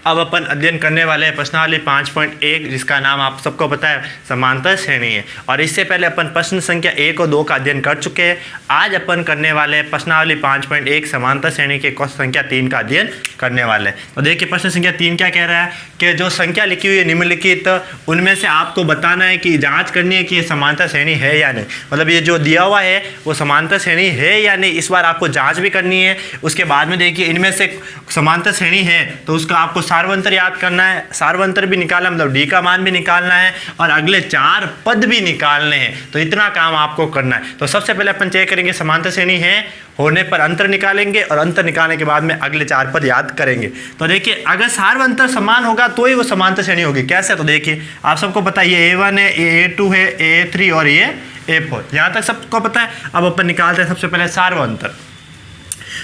अब अपन अध्ययन करने वाले हैं प्रश्नावली 5.1 जिसका नाम आप सबको पता है समांतर श्रेणी है। और इससे पहले अपन प्रश्न संख्या 1 और 2 का अध्ययन कर चुके हैं। आज अपन करने वाले हैं प्रश्नावली 5.1 समांतर श्रेणी के क्वेश्चन संख्या 3 का अध्ययन करने वाले हैं। तो देखिए प्रश्न संख्या 3 क्या कह रहा है कि जो संख्या लिखी हुई है निम्नलिखित उनमें से आपको बताना है कि जाँच करनी है कि ये समांतर श्रेणी है या नहीं। मतलब ये जो दिया हुआ है वो समांतर श्रेणी है या नहीं, इस बार आपको जाँच भी करनी है। उसके बाद में देखिए इनमें से समांतर श्रेणी है तो उसका आपको सार्वंतर याद करना है, सार्वंतर भी निकालना मतलब डी का मान भी निकालना है और अगले 4 पद भी निकालने हैं। तो इतना काम आपको करना है। तो सबसे पहले अपन चेक करेंगे समांतर श्रेणी है होने पर अंतर निकालेंगे और अंतर निकालने के बाद में अगले 4 पद याद करेंगे। तो देखिए अगर सार्वंतर समान होगा तो ही वो समांतर श्रेणी होगी। कैसे? तो देखिए आप सबको पता है ये A1 है, ये A2 है, A3 और ये A4, यहाँ तक सबको पता है। अब अपन निकालते हैं सबसे पहले सार्वंतर।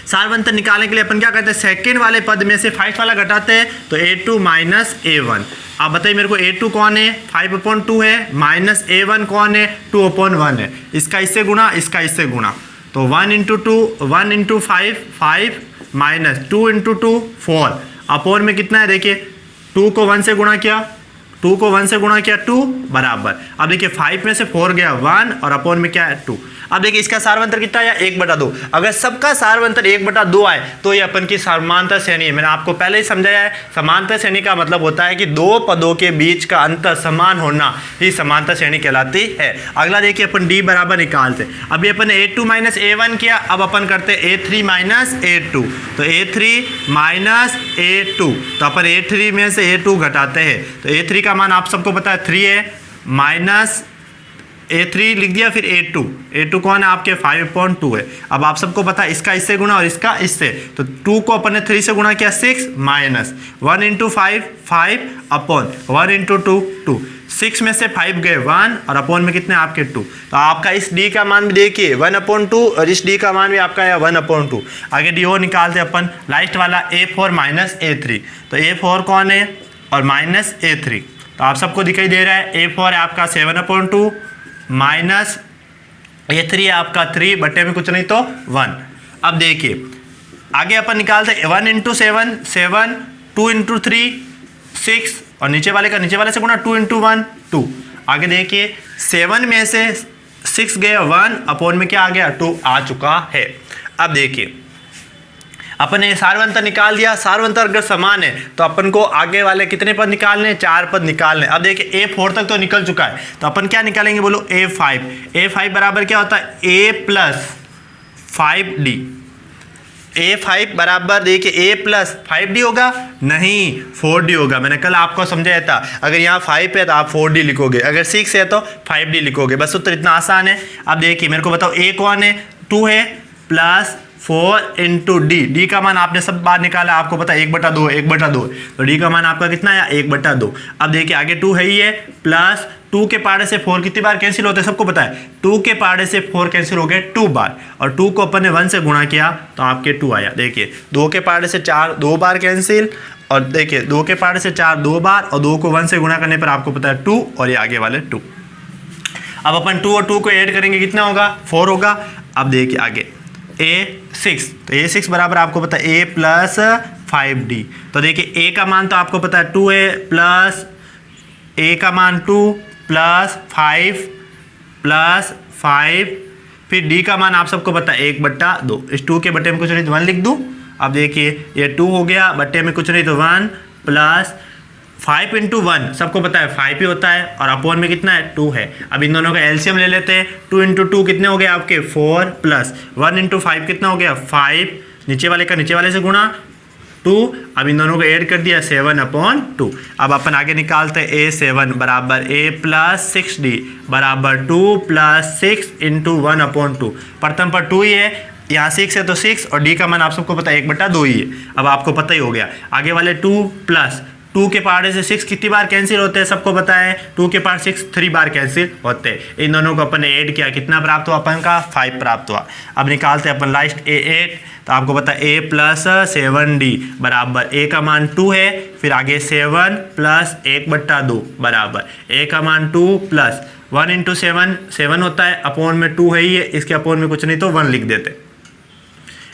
सार्वंतर निकालने के लिए अपन क्या करते हैं, सेकंड वाले पद में से फर्स्ट वाला घटाते हैं तो A2 माइनस A1। आप बताइए मेरे को A2 कौन है, 5/2 है, माइनस A1 कौन है, 2/1 है। इसका इससे गुणा, इसका इससे गुणा, तो 1 × 2 1 × 5 5 माइनस 2 × 2 4 अपोन में कितना है, देखिए 2 को 1 से गुणा किया, 2 को 1 से गुणा किया 2 बराबर। अब देखिए 5 में से 4 गया 1 और अपोन में क्या है 2। अब देखिए इसका सार्वंतर कितना आया 1/2। अगर सबका सार्वंतर 1/2 आए तो ये अपन की समांतर श्रेणी है। मैंने आपको पहले ही समझाया है समांतर श्रेणी का मतलब होता है कि 2 पदों के बीच का अंतर समान होना ही समांतर श्रेणी कहलाती है। अगला देखिए अपन डी बराबर निकालते। अभी अपन A2 माइनस A1 किया, अब अपन करते A3 माइनस A2, तो A3 माइनस A2, तो अपन A3 में से A2 घटाते हैं तो A3 का मान आप सबको पता है 3 है, माइनस A3 लिख दिया, फिर A2 कौन है आपके 5/2 है। अब आप सबको पता है इसका इससे गुणा और इसका इससे, तो 2 को अपन ने 3 से गुणा किया 6 माइनस 1 × 5 5 अपॉन 1 × 2 2, 6 में से 5 गए 1 और अपॉन में कितने आपके 2। तो आपका इस D का मान भी देखिए 1/2 और इस D का मान भी आपका है 1/2। आगे D और निकालते अपन लास्ट वाला A4 माइनस A3, तो A4 कौन है और माइनस A3, तो आप सबको दिखाई दे रहा है A4 है आपका 7/2 माइनस A3 है आपका 3 बटे में कुछ नहीं तो 1। अब देखिए आगे अपन निकालते 1 × 7 7, 2 × 3 6 और नीचे वाले का नीचे वाले से गुणा 2 × 1 2। आगे देखिए 7 में से 6 गए 1 अपोन में क्या आ गया 2 आ चुका है। अब देखिए अपन ने सार्वंतर निकाल दिया। सार्वंतर अगर समान है तो अपन को आगे वाले कितने पद निकालने, 4 पद निकालने। अब देखिए A4 तक तो निकल चुका है तो अपन क्या निकालेंगे बोलो A5 बराबर क्या होता है A प्लस 5D। A5 बराबर देखिए A प्लस 5D होगा, नहीं 4D होगा। मैंने कल आपको समझाया था अगर यहाँ 5 है तो आप 4D लिखोगे, अगर 6 है तो 5D लिखोगे, बस उत्तर इतना आसान है। अब देखिए मेरे को बताओ A कौन है 2 है प्लस 4 × D का मान आपने सब बार निकाला, आपको पता है 1/2 1/2, तो D का मान आपका कितना है 1/2। अब देखिए आगे 2 है ही है प्लस 2 के पाड़े से 4 कितनी बार कैंसिल होते हैं सबको पता है, 2 के पाड़े से 4 कैंसिल हो गए 2 बार और 2 को अपन ने 1 से गुणा किया तो आपके 2 आया। देखिए 2 के पाड़े से 4 2 बार कैंसिल और देखिए 2 के पाड़े से 4 2 बार और 2 को 1 से गुणा करने पर आपको पता है 2 और ये आगे वाले 2। अब अपन 2 और 2 को ऐड करेंगे कितना होगा 4 होगा। अब देखिए आगे A6, तो A6 बराबर आपको पता है A प्लस 5D। तो देखिए A का मान तो आपको पता है 2 है प्लस A का मान 2 प्लस 5 प्लस 5, फिर D का मान आप सबको पता है 1/2। इस 2 के बटे में कुछ नहीं तो 1 लिख दूँ। अब देखिए ये 2 हो गया, बटे में कुछ नहीं तो 1 प्लस 5 × 1 सबको पता है 5 ही होता है और अपोन में कितना है 2 है। अब इन दोनों का एलसीएम ले लेते हैं। 2 × 2 कितने हो गए आपके 4 प्लस 1 × 5 कितना हो गया 5, नीचे वाले का नीचे वाले से गुणा 2। अब इन दोनों को ऐड कर दिया 7/2। अब अपन आगे निकालते हैं A7 बराबर A प्लस 6D बराबर 2 प्लस 6 × 1/2। प्रथम पर 2 ही है, यहाँ 6 है तो 6 और D का मान आप सबको पता है 1/2 ही है। अब आपको पता ही हो गया। आगे वाले 2 प्लस 2 के पार्ट से 6 कितनी बार कैंसिल होते हैं सबको पता है, 2 के पार्ट 6 3 बार कैंसिल होते हैं। इन दोनों को अपन ने ऐड किया, कितना प्राप्त हुआ अपन का 5 प्राप्त हुआ। अब निकालते हैं अपन लास्ट A8, तो आपको पता है A प्लस 7D बराबर A का मान 2 है, फिर आगे 7 प्लस 1/2 बराबर A का मान 2 प्लस 1 × 7 होता है, अपोन में 2 है ही है, इसके अपोन में कुछ नहीं तो 1 लिख देते।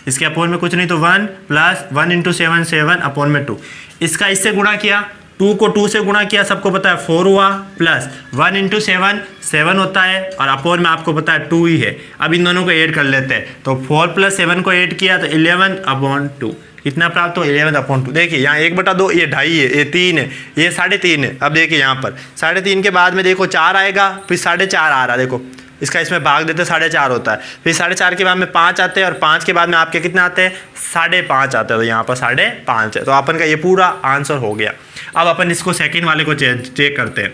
इसके अपोन में कुछ नहीं तो 1 प्लस 1 इंटू 7 7 अपोन में 2। इसका इससे गुणा किया, 2 को 2 से गुणा किया, सबको पता है 4 हुआ, प्लस 1 इंटू 7 7 होता है और अपोन में आपको पता है 2 ही है। अब इन दोनों को ऐड कर लेते हैं, तो 4 प्लस 7 को ऐड किया तो 11 अपॉन 2 कितना प्राप्त हो 11 अपॉन 2। देखिए यहाँ 1/2 ये 2.5 है, ये 3 है, ये 3.5 है। अब देखिए यहाँ पर 3.5 के बाद में देखो 4 आएगा, फिर 4.5 आ रहा है, देखो इसका इसमें भाग देते 4.5 होता है, फिर 4.5 के बाद में 5 आते हैं और 5 के बाद में आपके कितने आते हैं 5.5 आते हैं, तो यहाँ पर 5.5 है। तो अपन का ये पूरा आंसर हो गया। अब अपन इसको सेकंड वाले को चेक करते हैं।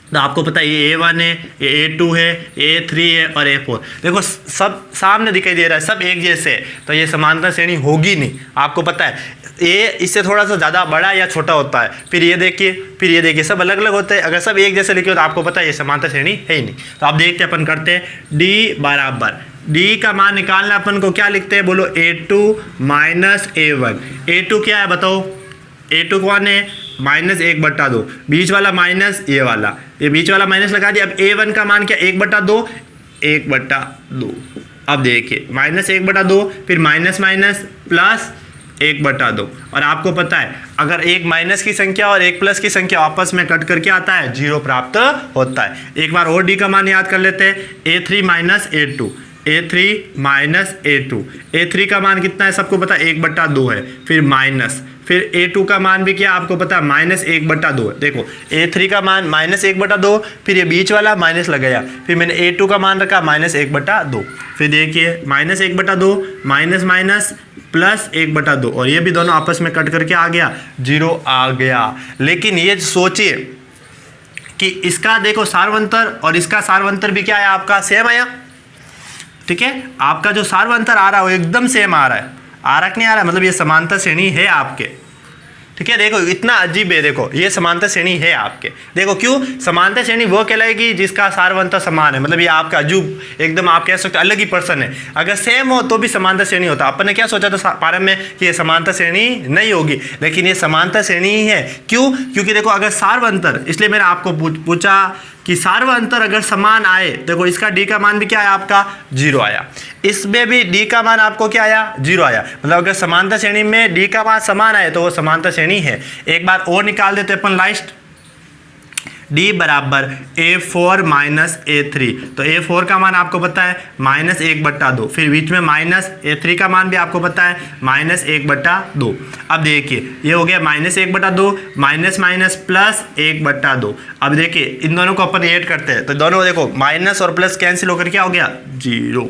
तो आपको पता है ये A1 है, ये A2 है, A3 है और A4। देखो सब सामने दिखाई दे रहा है, सब एक जैसे है, तो ये समांतर श्रेणी होगी नहीं। आपको पता है ये इससे थोड़ा सा ज़्यादा बड़ा या छोटा होता है, फिर ये देखिए सब अलग अलग होते हैं। अगर सब एक जैसे लिखे हो तो आपको पता है ये समांतर श्रेणी है ही नहीं। तो आप देखते हैं, अपन करते हैं D बराबर, D का मान निकालना अपन को क्या लिखते हैं बोलो, A2 माइनस A1। A2 क्या है बताओ, A2 कौन है -1/2, बीच वाला माइनस ये वाला, ये बीच वाला माइनस लगा दिया। अब A1 का मान क्या 1/2, 1/2। अब देखिए -1/2, फिर माइनस माइनस प्लस 1/2। और आपको पता है अगर एक माइनस की संख्या और एक प्लस की संख्या आपस में कट करके आता है 0 प्राप्त होता है। एक बार और D का मान याद कर लेते हैं, A3 minus A2, A3 minus A2। A3 का मान कितना है सबको पता है 1/2 है, फिर माइनस, फिर A2 का मान भी क्या आपको पता है -1/2 है। देखो A3 का मान -1/2, फिर ये बीच वाला माइनस लगाया, फिर मैंने A2 का मान रखा -1/2, फिर देखिए -1/2 माइनस माइनस प्लस 1/2 और ये भी दोनों आपस में कट करके आ गया 0 आ गया। लेकिन ये सोचिए कि इसका देखो सार्वंतर और इसका सार्वंतर भी क्या है आपका सेम आया, ठीक है। आपका जो सार्वंतर आ रहा है वो एकदम सेम आ रहा है, आ रहा कि नहीं आ रहा है, मतलब ये समांतर श्रेणी है आपके, ठीक है। देखो इतना अजीब है, देखो ये समांतर श्रेणी है आपके। देखो क्यों, समांतर श्रेणी वो कहलाएगी जिसका सार्वंतर समान है, मतलब ये आपका अजूब एकदम आप कह सकते अलग ही पर्सन है। अगर सेम हो तो भी समांतर श्रेणी होता। अपन ने क्या सोचा था प्रारंभ में कि ये समांतर श्रेणी नहीं होगी, लेकिन ये समांतर श्रेणी ही है। क्यों, क्योंकि देखो अगर सार्वंतर, इसलिए मैंने आपको पूछा कि सार्वंतर अगर समान आए, देखो इसका D का मान भी क्या आया आपका 0 आया, इसमें भी D का मान आपको क्या आया 0 आया। मतलब अगर समांतर श्रेणी में D का मान समान आए तो वो समांतर श्रेणी है। एक बार और निकाल देते अपन लास्ट, D बराबर A4 माइनस A3। तो A4 का मान आपको पता है -1/2, फिर बीच में माइनस A3 का मान भी आपको पता है -1/2। अब देखिए ये हो गया -1/2 माइनस माइनस प्लस 1/2। अब देखिए इन दोनों को अपन ऐड करते हैं तो दोनों देखो माइनस और प्लस कैंसिल होकर क्या हो गया 0।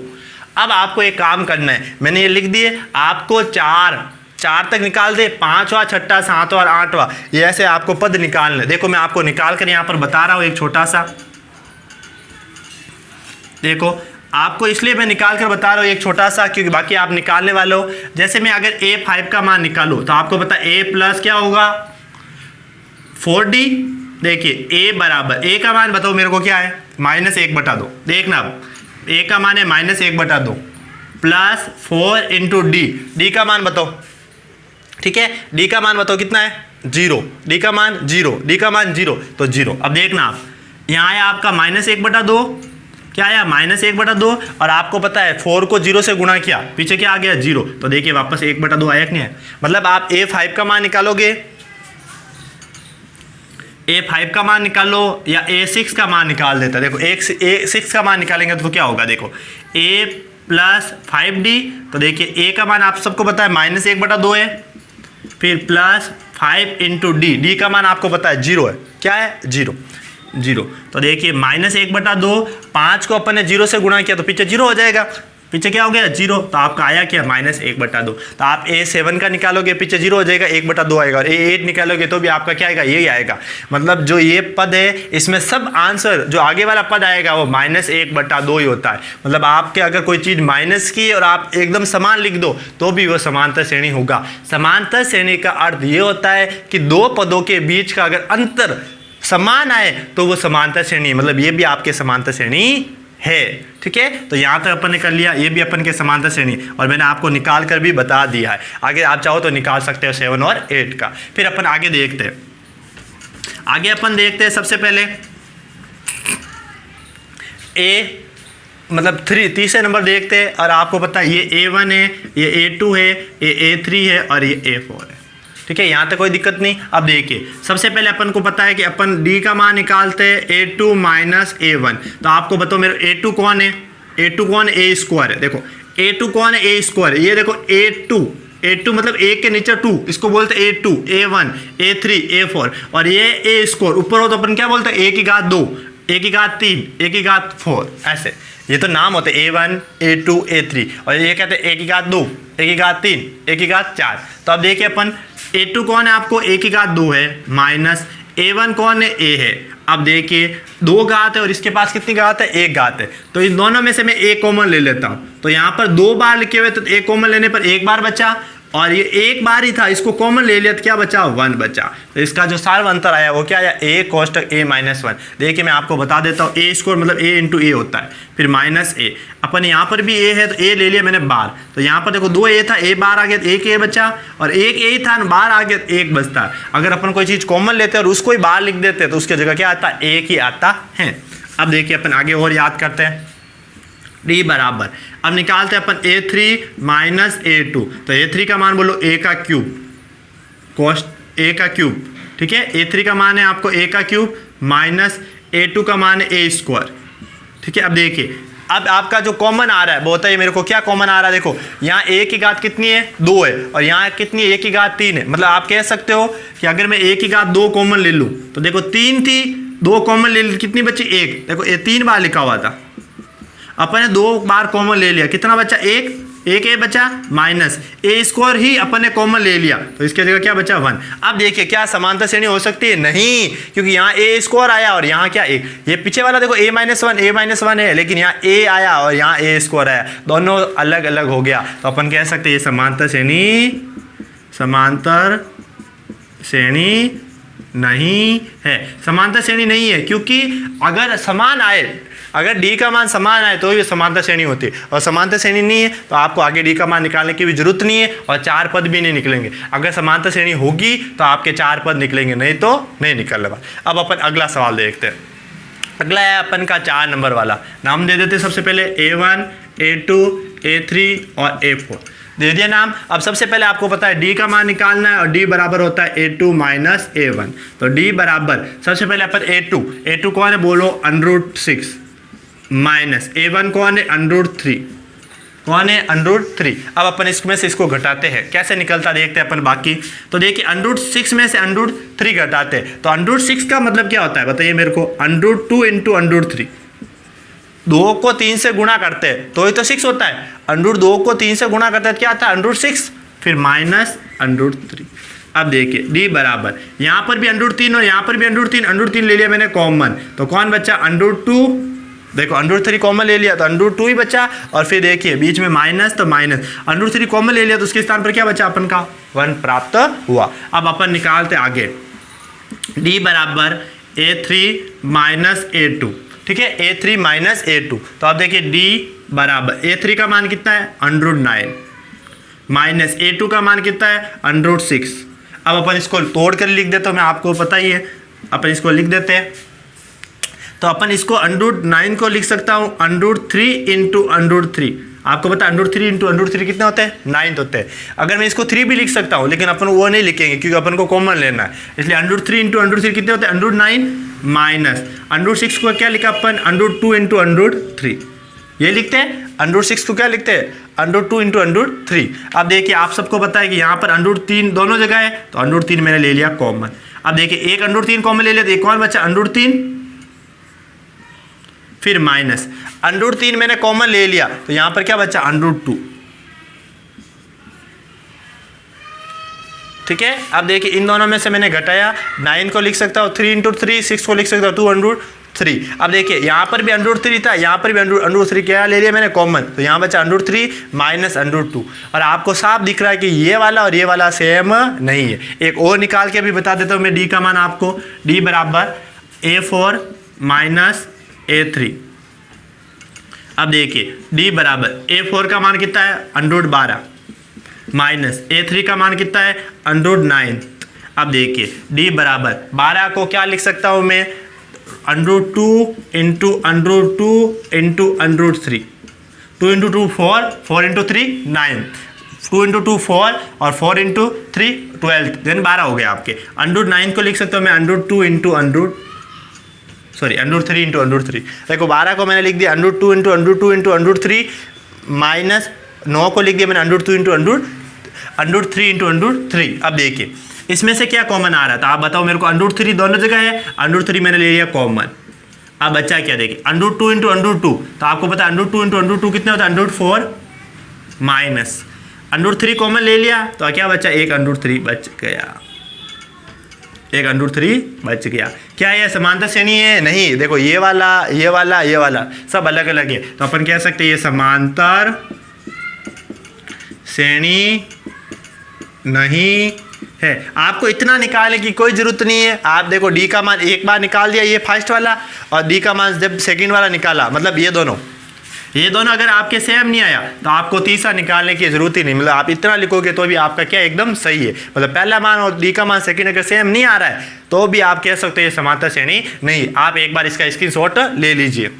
अब आपको एक काम करना है, मैंने ये लिख दिए, आपको 4 तक निकाल दे, 5वां 6वां 7वां और 8वां, ये ऐसे आपको पद निकालने। देखो मैं आपको निकाल कर यहाँ पर बता रहा हूँ एक छोटा सा, देखो आपको इसलिए मैं निकाल कर बता रहा हूँ एक छोटा सा क्योंकि बाकी आप निकालने वाले हो। जैसे मैं अगर A5 का मान निकालूँ तो आपको पता A प्लस क्या होगा 4D। देखिए A बराबर, A का मान बताओ मेरे को क्या है -1/2। देखना अब A का मान है -1/2 प्लस 4 इंटू D का मान बताओ, ठीक है। D का मान बताओ कितना है 0, D का मान 0 तो 0। अब देखना आप यहाँ आया आपका -1/2, क्या आया -1/2 और आपको पता है 4 को 0 से गुणा किया, पीछे क्या आ गया 0। तो देखिए वापस 1/2 आया कि नहीं है। मतलब आप A5 का मान निकालोगे, A5 का मान निकालो या A6 का मान निकाल देता है। देखो A6 का मान निकालेंगे तो क्या होगा, देखो A प्लस 5D। तो देखिए A का मान आप सबको पता है -1/2 है, फिर प्लस 5 इंटू D का मान आपको पता है 0 है, क्या है 0। तो देखिए -1/2, 5 को अपन ने 0 से गुणा किया तो पीछे 0 हो जाएगा, पीछे क्या हो गया 0। तो आपका आया क्या -1/2। तो आप A7 का निकालोगे पीछे 0 हो जाएगा, 1/2 आएगा। और A8 निकालोगे तो भी आपका क्या आएगा, यही आएगा। मतलब जो ये पद है इसमें सब आंसर जो आगे वाला पद आएगा वो -1/2 ही होता है। मतलब आपके अगर कोई चीज़ माइनस की और आप एकदम समान लिख दो तो भी वो समांतर श्रेणी होगा। समांतर श्रेणी का अर्थ ये होता है कि दो पदों के बीच का अगर अंतर समान आए तो वो समांतर श्रेणी, मतलब ये भी आपके समांतर श्रेणी है, ठीक है। तो यहाँ तक अपन ने कर लिया, ये भी अपन के समांतर श्रेणी, और मैंने आपको निकाल कर भी बता दिया है। आगे आप चाहो तो निकाल सकते हो 7 और 8 का। फिर अपन आगे देखते हैं, सबसे पहले A मतलब तीसरे नंबर देखते हैं और आपको पता है ये A1 है, ये A2 है, ये A3 है और ये A4 है। ठीक है, यहाँ तक कोई दिक्कत नहीं। अब देखिए सबसे पहले अपन को पता है कि अपन D का मान निकालते हैं A2 माइनस A1। तो आपको बताओ मेरे A2 कौन है? A2 कौन है? A स्क्वायर है। देखो A2 कौन है? A square. ये देखो A2 मतलब A के नीचे 2, इसको बोलते हैं A2, A1, A3, A4 और ये A स्क्वायर ऊपर हो तो अपन क्या बोलते हैं? A की घात 2, A की घात 3, A की घात 4, ऐसे ये तो नाम होते A1, A2, A3 और ये कहते हैं A की घात 2, A की घात 3, A की घात 4। तो अब देखिए अपन A2 कौन है? आपको A की घात 2 है माइनस A1 कौन है? A है। अब देखिए 2 घात है और इसके पास कितनी घात है? 1 घात है। तो इन दोनों में से मैं A कॉमन ले लेता हूँ। तो यहाँ पर 2 बार लिखे हुए तो A कॉमन लेने पर 1 बार बचा और ये 1 बार ही था, इसको कॉमन ले लिया तो क्या बचा? 1 बचा। तो इसका जो सार्वंतर आया वो क्या आया? A कोष्टक A minus 1। देखिए मैं आपको बता देता हूँ A स्क्वायर मतलब A इंटू A होता है, फिर माइनस A। अपन यहाँ पर भी A है तो A ले लिया मैंने बार। तो यहाँ पर देखो 2 A था, A बार आ गया तो 1 A बचा और 1 A था बार आ गया तो 1 बचता है। अगर अपन कोई चीज़ कॉमन लेते हैं और उसको ही बार लिख देते हैं तो उसकी जगह क्या आता है? 1 ही आता है। अब देखिए अपन आगे और याद करते हैं। D बराबर अब निकालते हैं अपन A3 माइनस A2। तो A3 का मान बोलो A का क्यूब कोस्ट A का क्यूब। ठीक है, A3 का मान है आपको A का क्यूब माइनस A2 का मान है A स्क्वायर। ठीक है, अब देखिए अब आपका जो कॉमन आ रहा है वो बताइए मेरे को क्या कॉमन आ रहा है? देखो यहाँ A की घात कितनी है? 2 है और यहाँ कितनी है? A की घात 3 है। मतलब आप कह सकते हो कि अगर मैं A की घात 2 कॉमन ले लूँ तो देखो 3 थी, 2 कॉमन ले ली, कितनी बची? 1। देखो ये 3 बार लिखा हुआ था, अपन ने 2 बार कॉमन ले लिया, कितना बचा? 1 A बचा माइनस A स्क्वायर ही अपन ने कॉमन ले लिया तो इसके जगह क्या बचा? 1। अब देखिए क्या समांतर श्रेणी हो सकती है? नहीं, क्योंकि यहाँ A स्क्वायर आया और यहाँ क्या? 1। ये पीछे वाला देखो A माइनस 1 है, लेकिन यहाँ A आया और यहाँ A स्क्वायर आया, दोनों अलग अलग हो गया। तो अपन कह सकते हैं ये समांतर श्रेणी नहीं है। समांतर श्रेणी नहीं है क्योंकि अगर समान आए, अगर D का मान समान आए तो ये समांतर श्रेणी होती है और समांतर श्रेणी नहीं है तो आपको आगे D का मान निकालने की भी जरूरत नहीं है और 4 पद भी नहीं निकलेंगे। अगर समांतर श्रेणी होगी तो आपके 4 पद निकलेंगे, नहीं तो नहीं निकलने। अब अपन अगला सवाल देखते हैं। अगला है अपन का 4 नंबर वाला। नाम दे देते सबसे पहले A1, A2, A3 और A4 दे दिया नाम। अब सबसे पहले आपको पता है D का मान निकालना है और D बराबर होता है A2 माइनस A1। तो D बराबर सबसे पहले अपन A2 कौन है? बोलो √6 माइनस A1 कौन है? √3। कौन है? √3। अब अपन इसमें से इसको घटाते हैं, कैसे निकलता देखते हैं अपन बाकी। तो देखिए √6 में से √3 घटाते हैं तो √6 का मतलब क्या होता है बताइए मेरे को? √2 इंटू √3। 2 को 3 से गुणा करते हैं तो ही तो 6 होता है। √2 को 3 से गुणा करते हैं क्या आता है? √6 फिर माइनस √3। अब देखिए D बराबर यहाँ पर भी √3 और यहाँ पर भी √3 ले लिया मैंने कॉमन, तो कौन बचा? √2। देखो √3 कॉमन ले लिया तो √2 ही बचा और फिर देखिए बीच में माइनस, तो माइनस √3 कॉमन ले लिया तो उसके स्थान पर क्या बचा अपन का? 1 प्राप्त हुआ। अब अपन निकालते आगे D बराबर A3 माइनस A2। ठीक है, A3 माइनस A2। तो आप देखिए D बराबर A3 का मान कितना है? √9 माइनस A2 का मान कितना है? √6। अब अपन इसको तोड़ कर लिख देते, तो मैं आपको पता ही है, अपन इसको लिख देते हैं। तो अपन इसको √9 को लिख सकता हूँ √3 इंटू √3। आपको पता है √3 इंटू √3 कितने होते हैं? 9 होते हैं। अगर मैं इसको 3 भी लिख सकता हूँ लेकिन अपन वो नहीं लिखेंगे क्योंकि अपन को कॉमन लेना है, इसलिए √3 इंटू √3 कितने होते हैं? √9 माइनस √6 को क्या लिखा अपन? √2 इंटू √3 ये लिखते हैं। √6 को क्या लिखते हैं? √2 इंटू √3। अब देखिए आप सबको पता है कि यहाँ पर √3 दोनों जगह है तो √3 मैंने ले लिया कॉमन। अब देखिए एक √3 कॉमन ले लिया तो एक और बचा √3 फिर माइनस √3 मैंने कॉमन ले लिया तो यहाँ पर क्या बचा? √2। ठीक है, अब देखिए इन दोनों में से मैंने घटाया, 9 को लिख सकता हूँ 3 इंटू 3, 6 को लिख सकता हूँ 2√3। अब देखिए यहाँ पर भी √3 था, यहाँ पर भी √3 क्या ले लिया मैंने? कॉमन। तो यहाँ बचा √3 माइनस √2 और आपको साफ दिख रहा है कि ये वाला और ये वाला सेम नहीं है। एक और निकाल के भी बता देता हूँ मैं D का मान आपको। D बराबर A4 माइनस A3। अब देखिए D बराबर A4 का मान कितना है? √12 माइनस A3 का मान कितना है? √9। अब देखिए D बराबर 12 को क्या लिख सकता हूँ मैं? √2 into √2 into √3, 2 into 2 4, 4 into 3 9, 2 into 2 4 और 4 इंटू 3 12, देन 12 हो गया आपके। √9 को लिख सकता हूँ मैं √2 इंटू √3 इंटू √3। देखो 12 को मैंने लिख दिया √2 इंटू √2 इंटू √3 माइनस 9 को लिख दिया मैंने √2 इंटू √3 इंटू √3। अब देखिए इसमें से क्या कॉमन आ रहा था, आप बताओ मेरे को। √3 दोनों जगह है, √3 मैंने ले लिया कॉमन। अब बच्चा क्या देखिए √2 इंटू √2, तो आपको पता है √2 इंटू √2 कितने होता है √4 माइनस √3 कॉमन ले लिया तो क्या बच्चा एक √3 बच गया, एक √3 बच गया। क्या ये समांतर श्रेणी है? नहीं, देखो ये वाला ये वाला ये वाला सब अलग अलग है, तो अपन कह सकते हैं ये समांतर श्रेणी नहीं है। आपको इतना निकालने की कोई जरूरत नहीं है। आप देखो डी का मान एक बार निकाल दिया ये फर्स्ट वाला, और डी का मान जब सेकंड वाला निकाला, मतलब ये दोनों अगर आपके सेम नहीं आया तो आपको तीसरा निकालने की जरूरत ही नहीं। मतलब आप इतना लिखोगे तो भी आपका क्या एकदम सही है। मतलब पहला मान और डी का मान सेकंड अगर सेम नहीं आ रहा है तो भी आप कह सकते हो ये समांतर श्रेणी नहीं। आप एक बार इसका स्क्रीनशॉट ले लीजिए।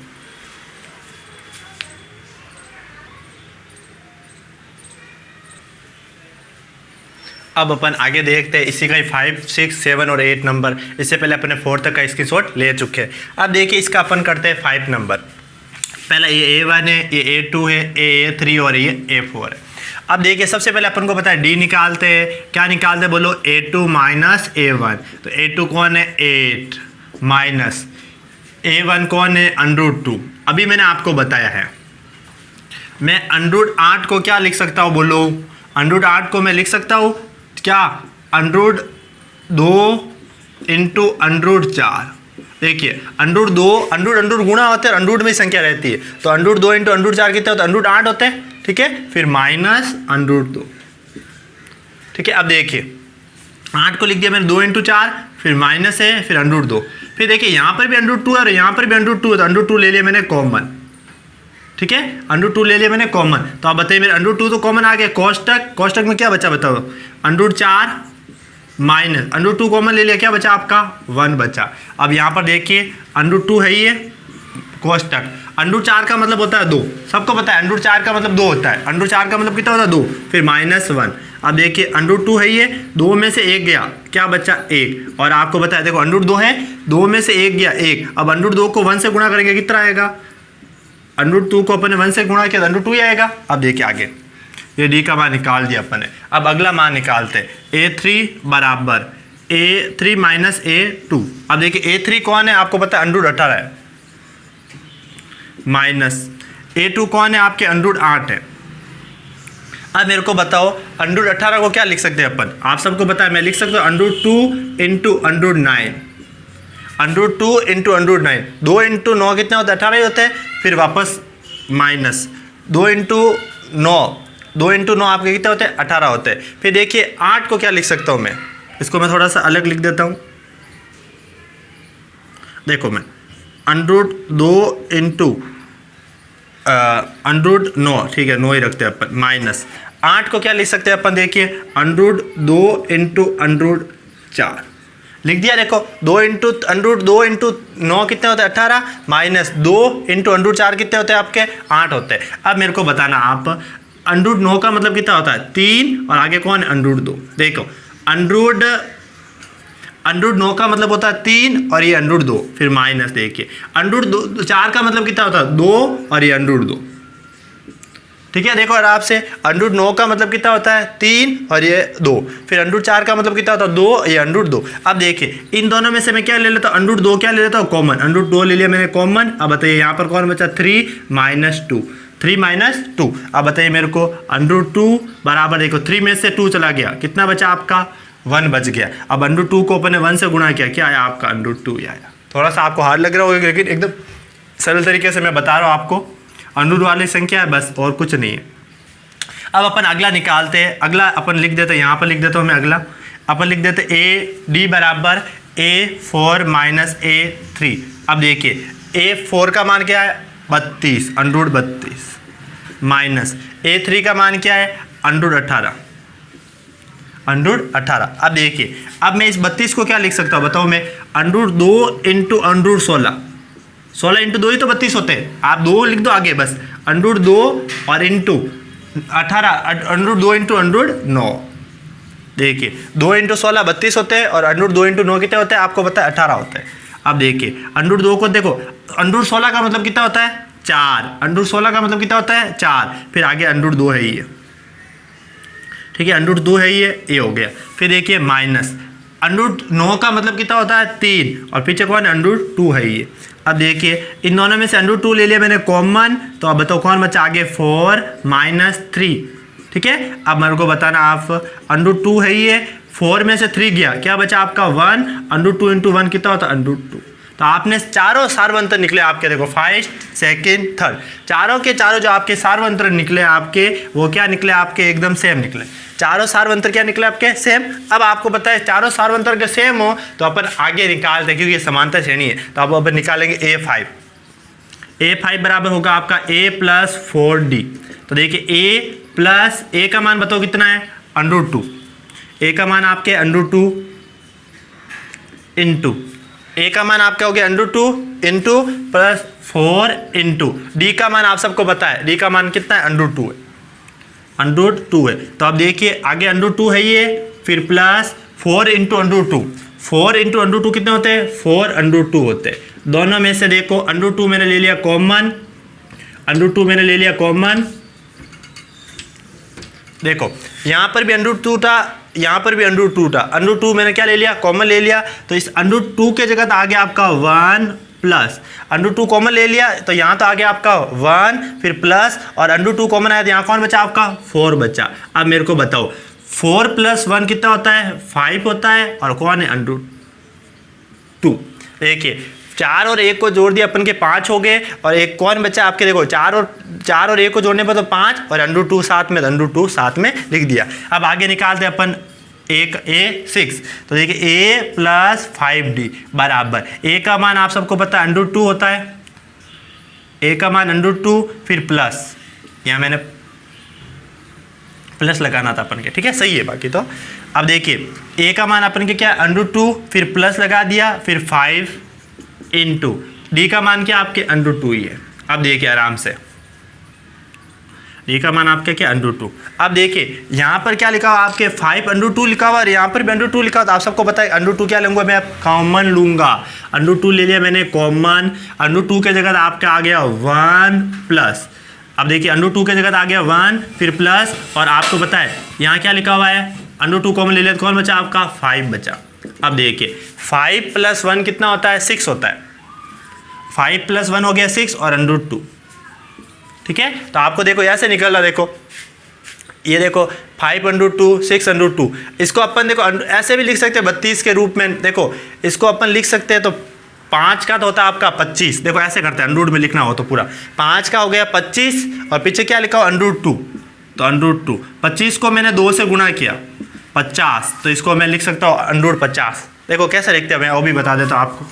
अब अपन आगे देखते हैं, इसी का ही 5, 6, 7 और 8 नंबर। इससे पहले अपने 4 तक का स्क्रीनशॉट ले चुके हैं। अब देखिए इसका अपन करते हैं 5 नंबर। पहला ये A1 है, ये A2 है, ये A3 और ये A4 है। अब देखिए सबसे पहले अपन को पता है D निकालते हैं। क्या निकालते हैं बोलो? A2 minus A1। तो A2 कौन है? 8 माइनस A1 कौन है? √2। अभी मैंने आपको बताया है मैं √8 को क्या लिख सकता हूँ बोलो? √8 को मैं लिख सकता हूँ क्या? √2 इंटू √4। देखिए √2 गुणा होते हैं, √2 में संख्या रहती है, तो √2 इंटू √4 कितने होते हैं? √8 होते हैं। ठीक है, फिर माइनस √2। ठीक है, अब देखिए 8 को लिख दिया मैंने 2 इंटू 4, फिर माइनस है, फिर √2। फिर देखिए यहाँ पर भी √2 है और यहाँ पर भी √2 है, तो √2 ले लिया मैंने कॉमन। ठीक है, √2 ले लिया मैंने कॉमन। तो आप बताइए मेरे √2 तो कॉमन आ गया। कोष्टक में क्या बचा बताओ? √4 माइनस √2 कॉमन ले लिया, क्या बचा आपका? 1 बचा। अब यहाँ पर देखिए √2 है ये कोष्टक, √4 का मतलब होता है 2। सबको पता है √4 का मतलब 2 होता है। √4 का मतलब कितना होता है? 2, फिर -1। अब देखिए √2 है ये, 2 में से 1 गया, क्या बचा? 1। और आपको पता है देखो √2 है, 2 में से 1 गया 1। अब √2 को 1 से गुणा करेंगे कितना आएगा? √2 को अपने 1 से गुणा किया √2 ही आएगा। अब देखिए आगे ये डी का मान निकाल दिया अपने। अब अगला मान निकालते हैं। A3 बराबर A3 माइनस A2। अब देखिए A3 कौन है? आपको पता है √18 है, माइनस A2 कौन है? आपके √8 है। अब मेरे को बताओ √18 को क्या लिख सकते हैं अपन? आप सबको पता है मैं लिख सकता हूँ √2 इंटू √9। √2 इंटू √9, 2 इंटू 9 कितना होता है? 18 ही होता है। फिर वापस माइनस 2 इंटू 9 आपके कितने होते हैं? 18 होते हैं। फिर देखिए 8 को क्या लिख सकता हूँ मैं? इसको मैं थोड़ा सा अलग लिख देता हूँ। देखो मैं √2 इंटू √9, ठीक है 9 ही रखते हैं अपन, माइनस 8 को क्या लिख सकते हैं अपन? देखिए √2 इंटू √4 लिख दिया। देखो 2 इंटू 9 कितने होते हैं? 18, माइनस 2 इंटू √4 कितने होते हैं आपके? 8 होते हैं। अब मेरे को बताना आप √9 का मतलब कितना होता है? 3, और आगे कौन है? √2। देखो √9 का मतलब होता है 3 और ये √2, फिर माइनस देखिए √4 का मतलब कितना होता है? 2 और ये √2। ठीक है, देखो आराम से √9 का मतलब कितना होता है? 3 और ये 2, फिर √4 का मतलब कितना होता है? 2, ये √2। अब देखिए इन दोनों में से मैं क्या ले लेता हूँ? √2 क्या ले लेता हूँ? कॉमन। √2 ले लिया मैंने कॉमन। अब बताइए यहाँ पर कौन बचा? 3 माइनस 2। 3 माइनस 2। अब बताइए मेरे को √2 बराबर, देखो 3 में से 2 चला गया, कितना बचा आपका? 1 बच गया। अब √2 को अपने 1 से गुणा किया, क्या आया आपका? √2 ही आया। थोड़ा सा आपको हार्ड लग रहा होगा, लेकिन एकदम सरल तरीके से मैं बता रहा हूँ आपको। √ वाली संख्या है बस, और कुछ नहीं है। अब अपन अगला निकालते हैं। अगला अपन लिख देते हैं, यहाँ पर लिख देता हूँ मैं। अगला अपन लिख देते AD बराबर A4 माइनस A3। अब देखिए A4 का मान क्या है? 32, √32 माइनस A3 का मान क्या है? √18। √18। अब देखिए, अब मैं इस 32 को क्या लिख सकता हूँ बताओ मैं, √2 इंटू √16, 16 इंटू 2 ही तो 32 होते हैं, आप 2 लिख दो आगे बस, √2 और इंटू 18, √2 इंटू √9। देखिए 2 इंटू 16 32 होते हैं और √2 इंटू 9 कितने होते हैं आपको पता है 18 होते हैं। अब देखिए √2 को देखो, √16 का मतलब कितना होता है 4, √16 का मतलब कितना होता है 4, फिर आगे √2 है ये, ठीक है, √2 है ये हो गया। फिर देखिए माइनस √9 का मतलब कितना होता है 3 और पीछे कौन √2 है ये। अब देखिए इन दोनों में से √2 ले लिया मैंने कॉमन, तो अब बताओ कौन बचा आगे 4 - 3, ठीक है। अब मेरे को बताना आप, √2 है ये, 4 में से 3 गया, क्या बचा आपका 1, √2 इंटू 1 कितना होता है √2। तो आपने चारों सार्वंतर निकले आपके, देखो फर्स्ट सेकंड थर्ड, चारों के चारों जो आपके सार्वंतर निकले आपके, वो क्या निकले आपके एकदम सेम निकले, चारों सार्वंतर क्या निकले आपके सेम। अब आपको पता है चारों सार्वंतर के सेम हो तो अपन आगे निकालते हैं, क्योंकि ये समांतर श्रेणी है, तो अब अपन निकालेंगे A5 बराबर होगा आपका A + 4D। तो देखिए A का मान बताओ कितना है √2, A का मान आपके √2 इंटू A का मान आपका हो गया √2 इंटू प्लस 4 इंटू D का मान आप सबको पता है, D का मान कितना है √2 है, √2 है। तो अब देखिए आगे √2 है ये, फिर प्लस 4 इंटू √2, 4 इंटू √2 कितने होते हैं 4 √2 होते हैं। दोनों में से देखो √2 मैंने ले लिया कॉमन, √2 मैंने ले लिया कॉमन, देखो यहाँ पर भी √2 था, यहाँ पर भी √2 था, √2 मैंने क्या ले लिया कॉमन ले लिया, तो इस √2 के जगह तो आ गया आपका 1 प्लस √2 कॉमन ले लिया, तो यहाँ तो आ गया आपका 1 फिर प्लस और √2 कॉमन आया तो यहाँ कौन बचा आपका 4 बचा। अब मेरे को बताओ 4 + 1 कितना होता है 5 होता है, और कौन है √2। देखिए 4 और 1 को जोड़ दिया अपन के 5 हो गए, और एक कौन बचा आपके, देखो 4 और 1 को जोड़ने पर तो 5 और √2 साथ में, √2 साथ में लिख दिया। अब आगे निकालते अपन A6, तो देखिए A + 5D बराबर, A का मान आप सबको पता है √2 होता है, A का मान √2 फिर प्लस, यहाँ मैंने प्लस लगाना था अपन के, ठीक है सही है बाकी तो। अब देखिए A का मान अपन के क्या √2 फिर प्लस लगा दिया, फिर 5 इंटू D का मान क्या आपके √2 ही है। अब देखिए आराम से D का मान आपके क्या √2। अब देखिए यहाँ पर क्या लिखा हुआ आपके 5 √2 लिखा हुआ, और यहाँ पर भी √2 लिखा हुआ, तो आप सबको पता है √2 क्या लूँगा मैं कॉमन लूँगा, √2 ले लिया मैंने कॉमन, √2 के जगह आपका आ गया 1 प्लस, अब देखिए √2 के जगह आ गया 1 फिर प्लस, और आपको पता है यहाँ क्या लिखा हुआ है √2 कॉमन ले लिया, कौन बचा आपका 5 बचा। अब देखिए 5 + 1 कितना होता है 6 होता है, 5 + 1 हो गया 6 और √2, ठीक है। तो आपको देखो ऐसे निकल रहा, देखो ये देखो 5 √2 6 √2, इसको अपन देखो ऐसे भी लिख सकते हैं 32 के रूप में, देखो इसको अपन लिख सकते हैं, तो 5 का तो होता है आपका 25, देखो ऐसे करते हैं √ में लिखना हो तो पूरा 5 का हो गया 25 और पीछे क्या लिखा हो √2, तो √2 25 को मैंने 2 से गुणा किया 50, तो इसको मैं लिख सकता हूँ √50। देखो कैसे लिखते हैं मैं वो भी बता देता हूँ आपको,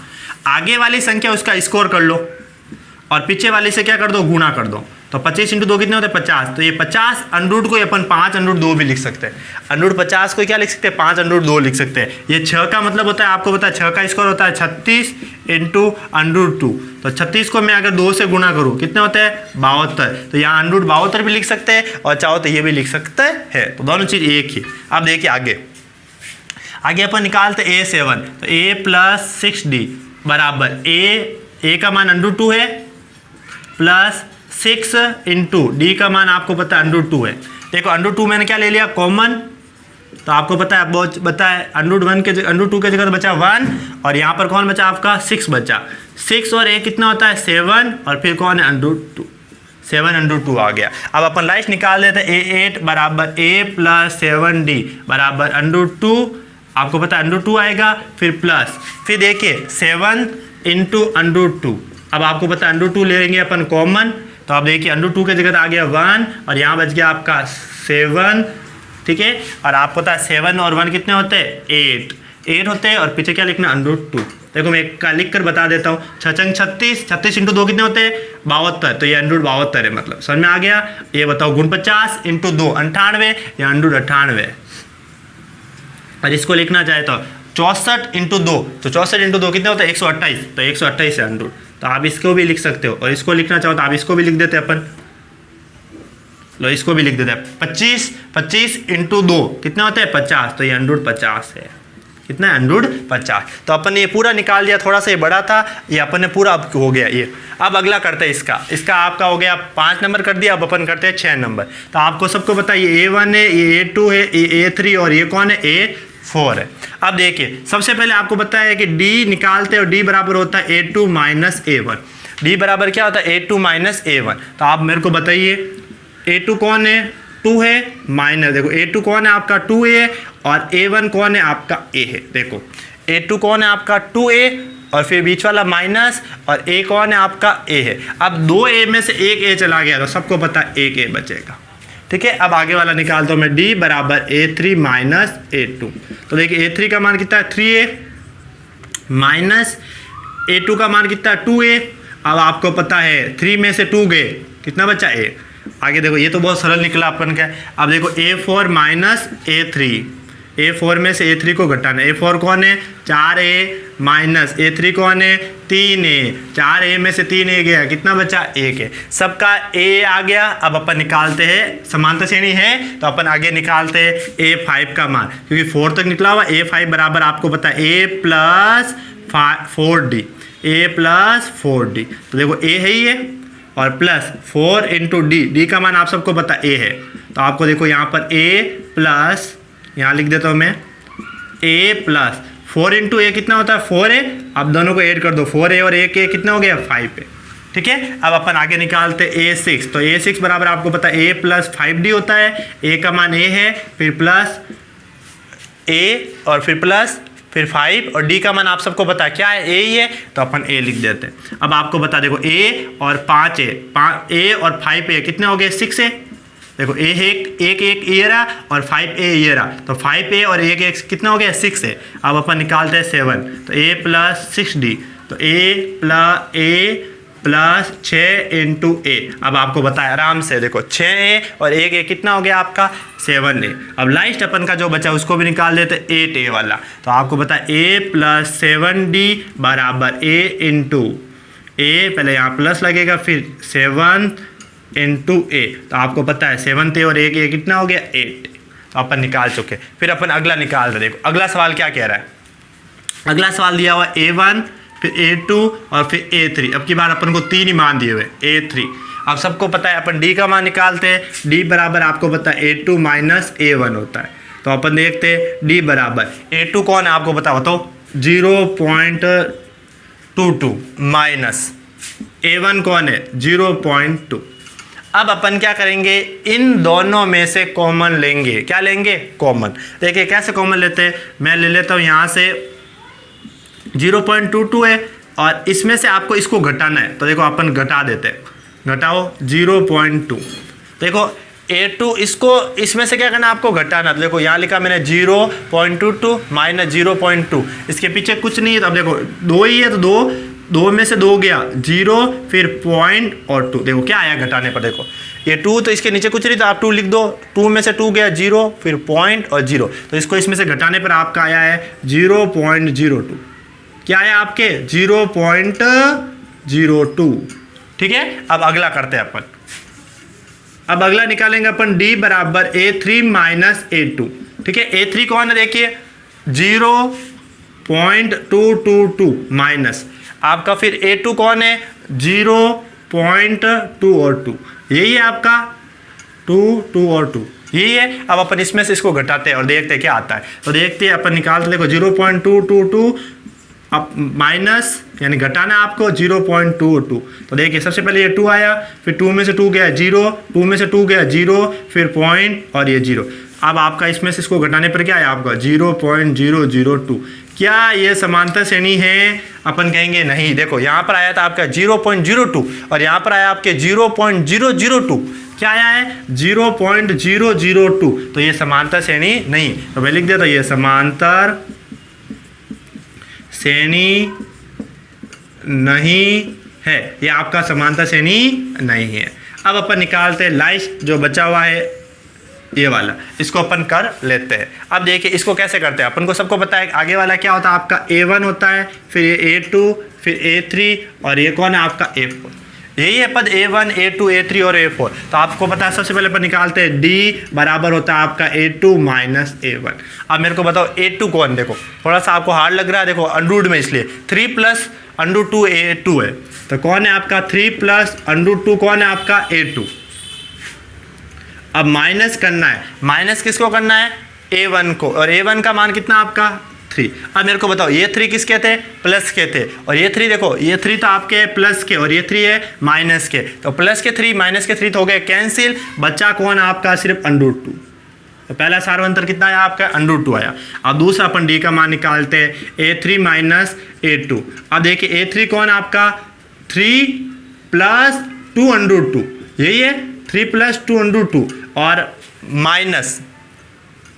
आगे वाली संख्या उसका स्कोर कर लो और पीछे वाली से क्या कर दो गुणा कर दो, तो 25 × 2 कितने होते हैं 50, तो ये 50 √ को अपन 5 √2 भी लिख सकते हैं, √50 को क्या लिख सकते हैं 5 √2 लिख सकते हैं। ये 6 का मतलब होता है आपको पता है 6 का स्कोर होता है 36 × √2, तो 36 को मैं अगर 2 से गुणा करूँ कितने होते हैं 72, तो यहाँ √72 भी लिख सकते हैं और चाहो तो ये भी लिख सकते हैं, तो दोनों चीज़ एक ही। अब देखिए आगे अपन निकालते A7, तो A + 6D बराबर A का मान √2 है प्लस 6 इंटू D का मान आपको पता है √2 है। देखो √2 मैंने क्या ले लिया कॉमन, तो आपको पता है बहुत बताया √2 के जगह तो बचा 1 और यहाँ पर कौन बचा आपका 6 बचा, 6 और A कितना होता है 7 और फिर कौन है √2, 7 √2 आ गया। अब अपन लास्ट निकाल देते हैं A8 बराबर A + 7D बराबर √2, आपको पता है √2 आएगा फिर प्लस, फिर देखिए 7 इंटू √2, अब आपको पता है √2 ले लेंगे अपन कॉमन, तो आप देखिए √2 के जगह आ गया 1 और यहाँ बच गया आपका 7, ठीक है। और आपको पता है 7 और 1 कितने होते हैं 8 होते हैं, और पीछे क्या लिखना √2। देखो मैं लिख कर बता देता हूँ 6 × 36, 36 × 2 कितने होते हैं 72, तो ये √72 है, मतलब समझ में आ गया। ये बताओ 49 × 2 98 या √98, और इसको लिखना चाहे तो 64 इंटू 2, तो 64 इंटू 2 कितना होता है 128, तो 128 है अंडर, तो आप इसको भी लिख सकते हो। और इसको लिखना चाहो तो आप इसको भी लिख देते हैं अपन, लो इसको भी लिख देते हैं 25 इंटू 2 कितना होता है 50, तो ये 150 है। कितना है 150। तो अपन ने ये पूरा निकाल दिया, थोड़ा सा ये बड़ा था, ये अपन ने पूरा अब हो गया ये। अब अगला करते हैं इसका आपका हो गया 5 नंबर कर दिया, अब अपन करते हैं 6 नंबर। तो आपको सबको पता है ये A1 है, ये A2 है, ये A3 और ये कौन है A4 है। अब देखिए सबसे पहले आपको पता है कि D निकालते हैं और D बराबर होता है A2 माइनस A1। D बराबर क्या होता है A2 माइनस A1। तो आप मेरे को बताइए A2 कौन है 2 है, माइनस देखो A2 कौन है आपका 2A और A1 कौन है आपका A है। देखो A2 कौन है आपका 2A और फिर बीच वाला माइनस, और A कौन है आपका A है। अब 2A में से एक A चला गया तो सबको पता है एक A बचेगा। ठीक है, अब आगे वाला निकालता हूँ मैं, D बराबर A3 माइनस A2। तो देखिए A3 का मान कितना है 3A माइनस A2 का मान कितना है 2A। अब आपको पता है 3 में से 2 गए, कितना बचा A। आगे देखो ये तो बहुत सरल निकला अपन का। अब देखो A4 माइनस A3, A4 में से A3 को घटाना। A4 कौन है 4A माइनस A3 कौन है 3A, 4A में से 3A गया, कितना बचा 1 है। सबका A आ गया। अब अपन निकालते हैं, समांतर श्रेणी है तो अपन आगे निकालते हैं A5 का मान, क्योंकि 4 तक निकला हुआ। A5 बराबर आपको पता है A plus 4D, A plus 4D। तो देखो A है ही है और प्लस 4 इंटू D का मान आप सबको पता A है। तो आपको देखो यहाँ पर A प्लस, यहाँ लिख देता हूँ मैं A प्लस 4 इंटू A कितना होता है 4A। अब दोनों को ऐड कर दो, 4A और 1A कितना हो गया 5A। ठीक है, अब अपन आगे निकालते A6। तो A6 बराबर आपको पता है A प्लस 5D होता है। A का मान A है, फिर प्लस A और फिर 5 और D का मान आप सबको पता है क्या है A ही है, तो अपन A लिख देते हैं। अब आपको बता देखो A और 5A, A और 5A कितने हो गए 6A। देखो A एक ये रहा और 5A ये रहा, तो 5A और 1 कितना हो गया 6A। अब अपन निकालते हैं 7, तो A प्लस 6D, तो A प्लस 6 इंटू A। अब आपको बताया आराम से, देखो 6A और 1A कितना हो गया आपका 7A। अब लास्ट अपन का जो बचा उसको भी निकाल देते 8A वाला। तो आपको पता है A प्लस 7D बराबर A इंटू A, पहले यहाँ प्लस लगेगा फिर 7 इंटू A। तो आपको पता है 7A और 1A कितना हो गया 8। तो अपन निकाल चुके। फिर अपन अगला निकाल रहे। देखो अगला सवाल क्या कह रहा है, अगला सवाल दिया हुआ A1 फिर A2 और फिर A3। अब की बार अपन को 3 ही मान दिए हुए A3। अब सबको पता है अपन D का मान निकालते हैं। D बराबर आपको पता है A2 माइनस A1 होता है। तो अपन देखते हैं D बराबर A2 कौन है आपको बताओ तो 0.22 माइनस A1 कौन है 0.2। अब अपन क्या करेंगे, इन दोनों में से कॉमन लेंगे। क्या लेंगे कॉमन। देखिए कैसे कॉमन लेते हैं, मैं ले लेता हूँ यहाँ से 0.22 है और इसमें से आपको इसको घटाना है। तो देखो अपन घटा देते हैं, घटाओ 0.2। देखो A2 इसको इसमें से क्या करना आपको घटाना। तो देखो यहाँ लिखा मैंने 0.22 माइनस 0.2, इसके पीछे कुछ नहीं है। तो अब देखो 2 ही है तो 2 में से 2 गया 0 फिर पॉइंट और 2। देखो क्या आया घटाने पर, देखो ये 2 तो इसके नीचे कुछ नहीं तो आप 2 लिख दो। 2 में से 2 गया 0 फिर पॉइंट और 0, तो इसको इसमें से घटाने पर आपका आया है 0.02। क्या आया आपके 0.02। ठीक है, अब अगला करते हैं अपन। अब अगला निकालेंगे अपन D बराबर A3 माइनस A2। ठीक है, A3 कौन है देखिए 0.222 माइनस आपका फिर A2 कौन है 0.2 और 2, यही है आपका 2 और 2 यही है। अब अपन इसमें से इसको घटाते हैं और देखते हैं क्या आता है। तो देखते हैं अपन निकालते, देखो 0.222 अब माइनस यानी घटाना आपको 0.22। तो देखिए सबसे पहले ये 2 आया, फिर 2 में से 2 गया 0, 2 में से 2 गया 0 फिर पॉइंट और ये 0। अब आपका इसमें से इसको घटाने पर क्या आया आपका 0.002। क्या ये समांतर श्रेणी है, अपन कहेंगे नहीं। देखो यहाँ पर आया था आपका 0.02 और यहाँ पर आया आपके 0.002। क्या आया है 0.002, तो ये समांतर श्रेणी नहीं। तो मैं लिख देता ये समांतर श्रेणी नहीं है, ये आपका समांतर श्रेणी नहीं है। अब अपन निकालते हैं लास्ट जो बचा हुआ है ये वाला, इसको अपन कर लेते हैं। अब देखिए इसको कैसे करते हैं, अपन को सबको पता है आगे वाला क्या होता है आपका A1 होता है, फिर ये A2, फिर A3 और ये कौन है आपका A4। यही है पद A1, A2, A3 और A4। तो आपको पता है सबसे पहले अपन निकालते हैं D बराबर होता है आपका A2 माइनस A1। अब मेरे को बताओ A2 कौन, देखो थोड़ा सा आपको हार्ड लग रहा है, देखो अंडररूट में, इसलिए 3 प्लस √2 A2 है, तो कौन है आपका 3 प्लस √2 कौन है आपका A2। अब माइनस करना है, माइनस किसको करना है A1 को, और A1 का मान कितना आपका 3। अब मेरे को बताओ ये 3 किसके थे, प्लस के थे, और ये 3 देखो ये 3 तो आपके है प्लस के और ये 3 है माइनस के, तो प्लस के 3 माइनस के 3 तो हो गए कैंसिल, बच्चा कौन आपका सिर्फ √2। तो पहला सार्वंतर कितना आया आपका √2 आया। अब दूसरा अपन D का मान निकालते हैं A3 माइनस A2। अब देखिए A3 कौन आपका 3 प्लस 2 √2, यही है 3 प्लस 2 √2 और माइनस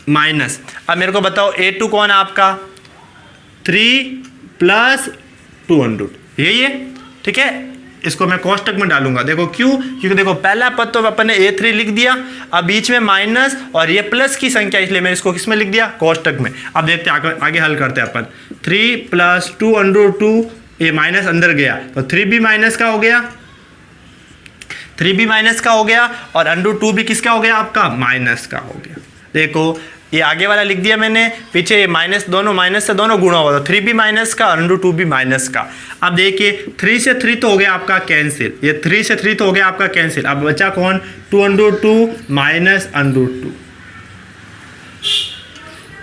माइनस। अब मेरे को बताओ A2 कौन है आपका 3 प्लस 2 √2, यही है, ठीक है। इसको मैं कोष्टक में डालूंगा, देखो क्यों, क्योंकि देखो पहला पद तो अपन ने A3 लिख दिया, अब बीच में माइनस और ये प्लस की संख्या, इसलिए मैं इसको किस में लिख दिया, कोष्टक में। अब देखते हैं आगे हल करते हैं अपन। 3 प्लस 2 √2, ये माइनस अंदर गया तो 3b माइनस का हो गया, 3b माइनस का हो गया, और √2 भी किसका हो गया आपका माइनस का हो गया। देखो ये आगे वाला लिख दिया मैंने, पीछे ये माइनस, दोनों माइनस से दोनों गुणा हुआ, तो 3b माइनस का, √2 भी माइनस का। अब देखिए 3 से 3 तो हो गया आपका कैंसिल, ये 3 से 3 तो हो गया आपका कैंसिल। अब बचा कौन 2 √2 माइनस √2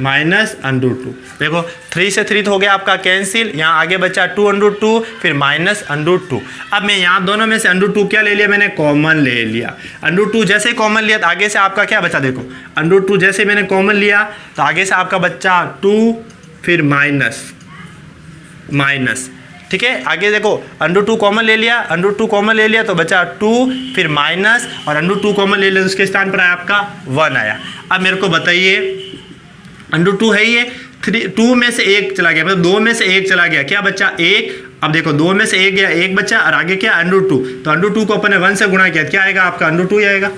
माइनस √2। देखो 3 से 3 तो हो गया आपका कैंसिल, यहाँ आगे बचा 2 √2 फिर माइनस √2। अब मैं यहाँ दोनों में से √2 क्या ले लिया मैंने, कॉमन ले लिया। √2 जैसे कॉमन लिया तो आगे से आपका क्या बचा, देखो √2 जैसे मैंने कॉमन लिया तो आगे से आपका बच्चा 2 फिर माइनस माइनस, ठीक है। आगे देखो √2 कॉमन ले लिया, √2 कॉमन ले लिया तो बचा 2 फिर माइनस, और √2 कॉमन ले लिया तो उसके स्थान पर आया आपका 1 आया। अब मेरे को बताइए √2 है ये, 2 में से 1 चला गया, मतलब 2 में से 1 चला गया, क्या बच्चा 1। अब देखो 2 में से 1 गया, 1 बच्चा, और आगे क्या √2, तो √2 को अपन ने 1 से गुणा किया, क्या आएगा आपका √2 ही आएगा,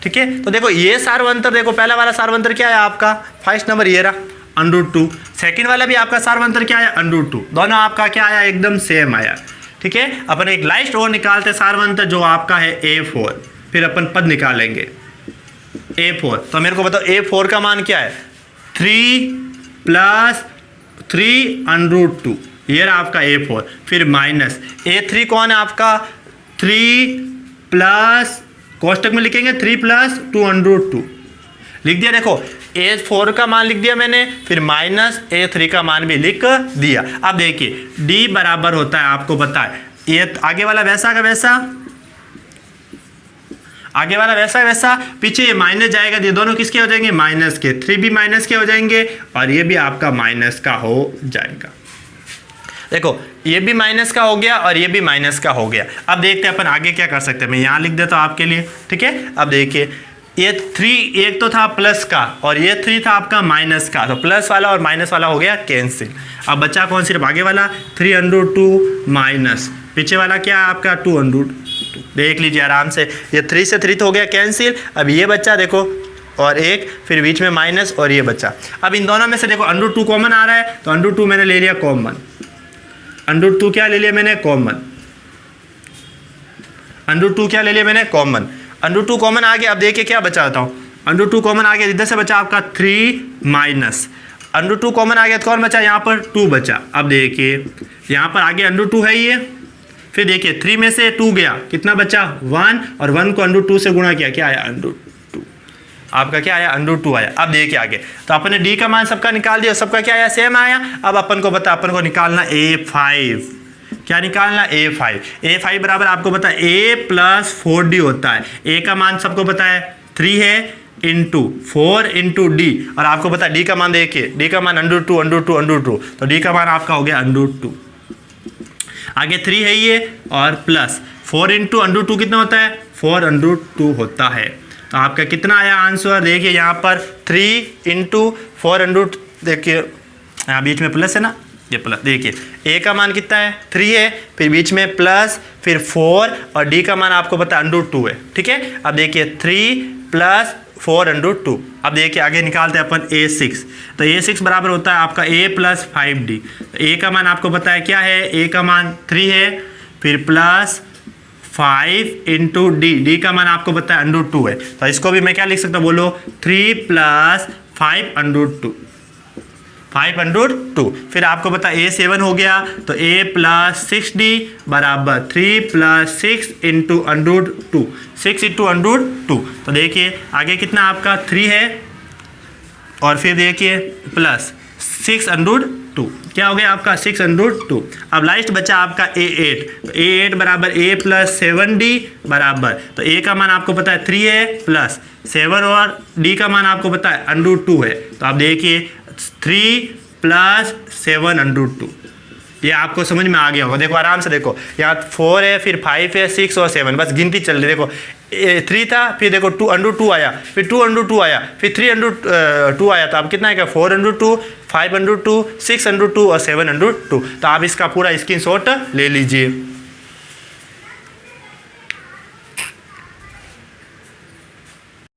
ठीक है। तो देखो ये सार्वंतर, देखो पहला वाला सार्वंतर क्या है आपका फर्स्ट नंबर ये रहा √2, सेकंड वाला भी आपका सार्वंतर क्या आया √2, दोनों आपका क्या आया एकदम सेम आया, ठीक है। अपन एक लास्ट और निकालते सार्वंतर जो आपका है A4, फिर अपन पद निकालेंगे A4। तो मेरे को बताओ A4 का मान क्या है, 3 प्लस 3 √2, ये रहा आपका A4, फिर माइनस A3 कौन है आपका 3 प्लस, कोष्टक में लिखेंगे 3 प्लस 2 √2 लिख दिया। देखो A4 का मान लिख दिया मैंने, फिर माइनस A3 का मान भी लिख दिया। अब देखिए D बराबर होता है, आपको पता है ये आगे वाला वैसा का वैसा, आगे वाला वैसा वैसा, पीछे ये माइनस जाएगा, ये दोनों किसके हो जाएंगे माइनस के, 3b माइनस के हो जाएंगे, और ये भी आपका माइनस का हो जाएगा। देखो ये भी माइनस का हो गया और ये भी माइनस का हो गया। अब देखते हैं अपन आगे क्या कर सकते हैं, मैं यहाँ लिख देता हूँ आपके लिए, ठीक है। अब देखिए ये 3 एक तो था प्लस का और ये 3 था आपका माइनस का, तो प्लस वाला और माइनस वाला हो गया कैंसिल। अब बचा कौन, सिर्फ आगे वाला 3 √2 माइनस, पीछे वाला क्या है आपका 2 √2, देख लीजिए आराम से, ये 3 से 3 तो हो गया कैंसिल। अब ये बच्चा देखो और एक, फिर बीच में माइनस और ये बच्चा। अब इन दोनों में से देखो √2 कॉमन आ रहा है, तो √2 मैंने ले लिया कॉमन, √2 क्या ले लिया मैंने कॉमन, √2 क्या ले लिया मैंने कॉमन, √2 कॉमन आ गया। अब देखिए क्या बचाता हूँ, √2 कॉमन आ गया, इधर से बचा आपका 3 माइनस, √2 कॉमन आ गया तो कौन बचा यहाँ पर 2 बचा। अब देखिए यहाँ पर आगे √2 है ये, फिर देखिए 3 में से 2 गया, कितना बचा 1, और 1 को √2 से गुणा किया, क्या आया √2, आपका क्या आया √2 आया। अब देखिए आगे, तो अपन ने D का मान सबका निकाल दिया, सबका क्या आया सेम आया। अब अपन को बता, अपन को निकालना A5, क्या निकालना A5 बराबर आपको पता है A प्लस 4D होता है। A का मान सबको पता है 3 है इंटू 4 इंटू D, और आपको पता है D का मान, देखिए D का मान √2, तो D का मान आपका हो गया √2, आगे 3 है ये और प्लस 4 इंटू √2 कितना होता है 4 √2 होता है। तो आपका कितना आया आंसर, देखिए यहाँ पर 3 इंटू 4 √2, देखिए यहाँ बीच में प्लस है ना, ये प्लस, देखिए A का मान कितना है 3 है, फिर बीच में प्लस, फिर 4, और D का मान आपको पता है √2 है, ठीक है। अब देखिए 3 प्लस 4√2। अब देखिए आगे निकालते हैं अपन A6, तो A6 बराबर होता है आपका A प्लस 5D। A का मान आपको पता है क्या है, A का मान 3 है, फिर प्लस 5 इंटू D का मान आपको पता है √2 है, तो इसको भी मैं क्या लिख सकता हूँ, बोलो 3 प्लस 5√2, 5√2। फिर आपको पता है A7 हो गया, तो A प्लस 6D बराबर 3 प्लस 6 इंटू √2, 6 इंटू √2। तो देखिए आगे कितना आपका 3 है, और फिर देखिए प्लस 6√2, क्या हो गया आपका 6√2। अब लास्ट बचा आपका A8, तो A8 बराबर A प्लस 7D बराबर, तो A का मान आपको पता है 3 है, प्लस 7 और D का मान आपको पता है √2 है, तो आप देखिए 3 प्लस 7√2। ये आपको समझ में आ गया होगा। देखो आराम से देखो, यहाँ 4 है, फिर 5 है, 6 और 7, बस गिनती चल रही। देखो 3 था, फिर देखो 2√2 आया, फिर 2√2 आया, फिर 3√2 आया, तो अब कितना आएगा 4√2, 5√2, 6√2 और 7√2। तो आप इसका पूरा स्क्रीनशॉट ले लीजिए।